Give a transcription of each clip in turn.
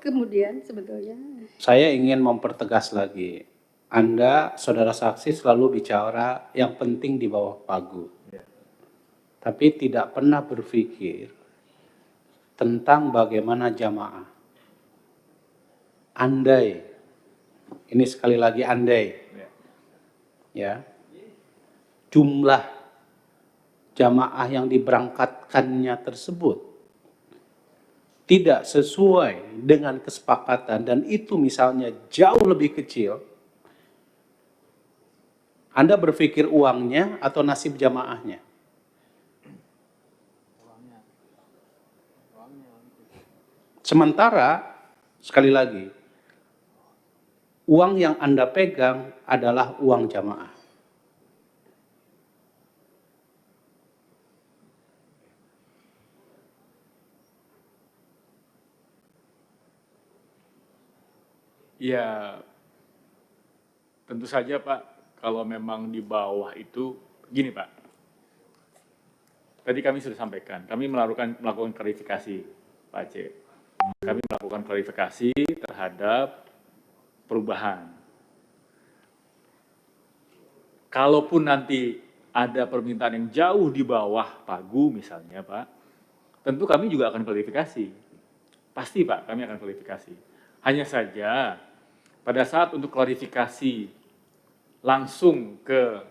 kemudian sebetulnya. Saya ingin mempertegas lagi. Anda, saudara saksi, selalu bicara yang penting di bawah pagu. Tapi tidak pernah berpikir tentang bagaimana jamaah. Andai, ini sekali lagi andai, ya, jumlah jamaah yang diberangkatkannya tersebut tidak sesuai dengan kesepakatan dan itu misalnya jauh lebih kecil, Anda berpikir uangnya atau nasib jamaahnya? Sementara, sekali lagi, uang yang Anda pegang adalah uang jamaah. Ya, tentu saja Pak, kalau memang di bawah itu, gini Pak, tadi kami sudah sampaikan, kami melakukan klarifikasi Pak Aceh. Kami melakukan klarifikasi terhadap perubahan. Kalaupun nanti ada permintaan yang jauh di bawah pagu misalnya Pak, tentu kami juga akan klarifikasi. Pasti Pak, kami akan klarifikasi. Hanya saja pada saat untuk klarifikasi langsung ke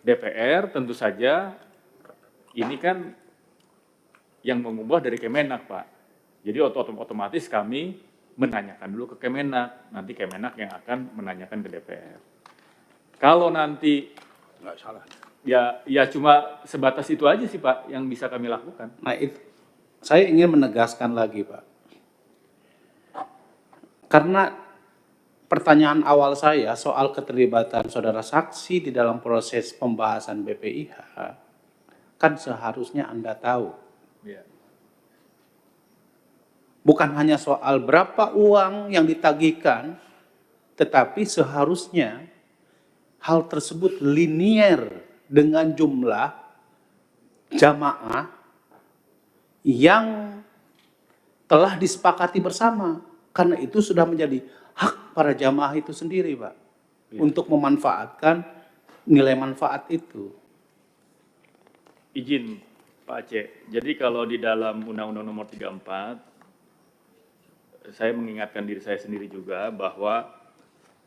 DPR, tentu saja ini kan yang mengubah dari Kemenak, Pak. Jadi otomatis kami menanyakan dulu ke Kemenak, nanti Kemenak yang akan menanyakan ke DPR. Kalau nanti Nggak salah. ya cuma sebatas itu aja sih Pak yang bisa kami lakukan. Nah, itu saya ingin menegaskan lagi, Pak. Karena pertanyaan awal saya soal keterlibatan saudara saksi di dalam proses pembahasan BPIH, kan seharusnya Anda tahu. Ya. Bukan hanya soal berapa uang yang ditagihkan, tetapi seharusnya hal tersebut linier dengan jumlah jamaah yang telah disepakati bersama. Karena itu sudah menjadi hak para jamaah itu sendiri, Pak, untuk memanfaatkan nilai manfaat itu. Izin Pak Aceh, jadi kalau di dalam Undang-Undang Nomor 34, saya mengingatkan diri saya sendiri juga bahwa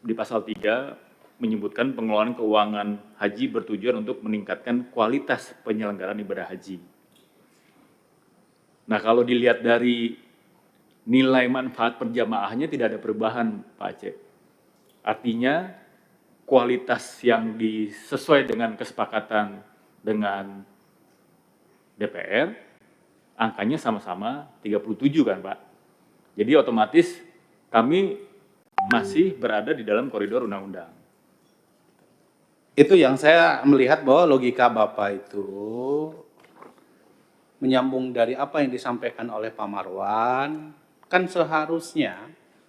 di pasal 3 menyebutkan pengelolaan keuangan haji bertujuan untuk meningkatkan kualitas penyelenggaraan ibadah haji. Nah, kalau dilihat dari nilai manfaat perjamaahnya tidak ada perubahan, Pak Aceh. Artinya kualitas yang sesuai dengan kesepakatan dengan DPR, angkanya sama-sama 37 kan Pak. Jadi otomatis kami masih berada di dalam koridor undang-undang. Itu yang saya melihat bahwa logika Bapak itu menyambung dari apa yang disampaikan oleh Pak Marwan, kan seharusnya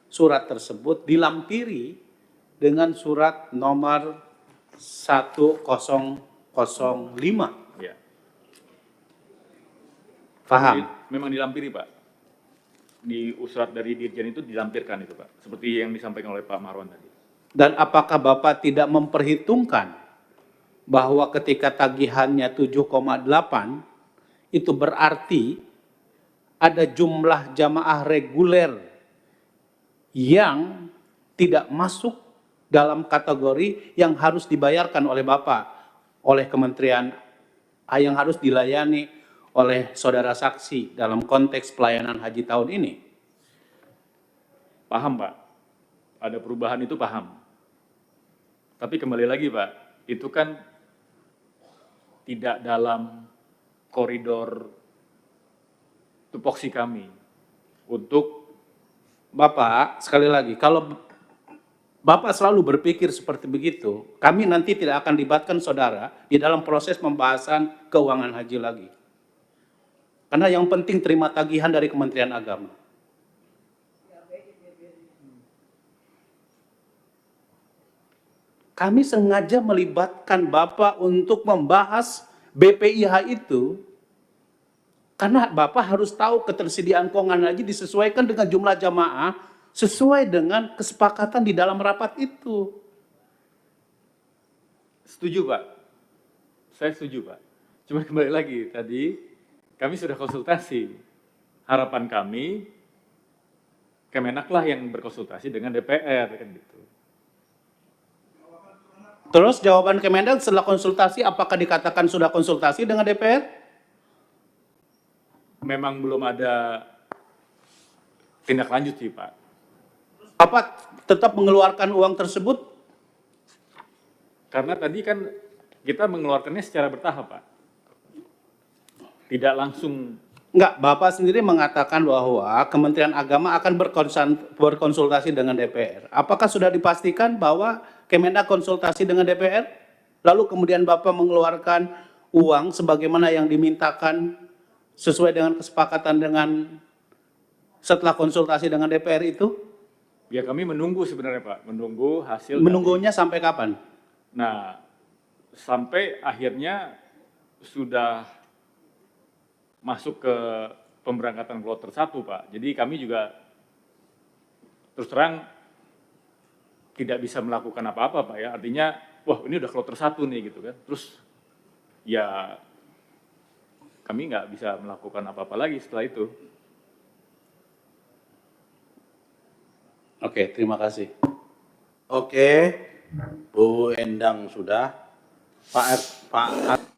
surat tersebut dilampiri dengan surat nomor 1005. Ya. Paham? Memang dilampiri Pak. Di surat dari Dirjen itu dilampirkan itu Pak. Seperti yang disampaikan oleh Pak Marwan tadi. Dan apakah Bapak tidak memperhitungkan bahwa ketika tagihannya 7,8 itu berarti ada jumlah jamaah reguler yang tidak masuk dalam kategori yang harus dibayarkan oleh Bapak, oleh Kementerian, yang harus dilayani oleh saudara saksi dalam konteks pelayanan haji tahun ini? Paham Pak, ada perubahan itu paham. Tapi kembali lagi Pak, itu kan tidak dalam koridor tupoksi kami untuk Bapak, sekali lagi, kalau Bapak selalu berpikir seperti begitu, kami nanti tidak akan libatkan saudara di dalam proses pembahasan keuangan haji lagi. Karena yang penting terima tagihan dari Kementerian Agama. Kami sengaja melibatkan Bapak untuk membahas BPIH itu Karena Bapak harus tahu ketersediaan keuangan haji disesuaikan dengan jumlah jamaah sesuai dengan kesepakatan di dalam rapat itu. Setuju Pak, saya setuju Pak. Cuma kembali lagi tadi kami sudah konsultasi. Harapan kami Kemenak lah yang berkonsultasi dengan DPR kan gitu. Terus jawaban Kemendak setelah konsultasi, apakah dikatakan sudah konsultasi dengan DPR? Memang belum ada tindak lanjut sih Pak. Bapak tetap mengeluarkan uang tersebut? Karena tadi kan kita mengeluarkannya secara bertahap Pak. Tidak langsung. Enggak, Bapak sendiri mengatakan bahwa Kementerian Agama akan berkonsultasi dengan DPR. Apakah sudah dipastikan bahwa Kemendak konsultasi dengan DPR? Lalu kemudian Bapak mengeluarkan uang sebagaimana yang dimintakan sesuai dengan kesepakatan dengan setelah konsultasi dengan DPR itu? Ya kami menunggu sebenarnya Pak, menunggu hasil. Menunggunya sampai kapan? Nah, sampai akhirnya sudah masuk ke pemberangkatan kloter 1 Pak. Jadi kami juga terus terang tidak bisa melakukan apa-apa Pak ya. Artinya, wah ini udah kloter 1 nih gitu kan. Terus ya kami nggak bisa melakukan apa-apa lagi setelah itu. Oke, terima kasih. Oke, Bu Endang sudah. Pak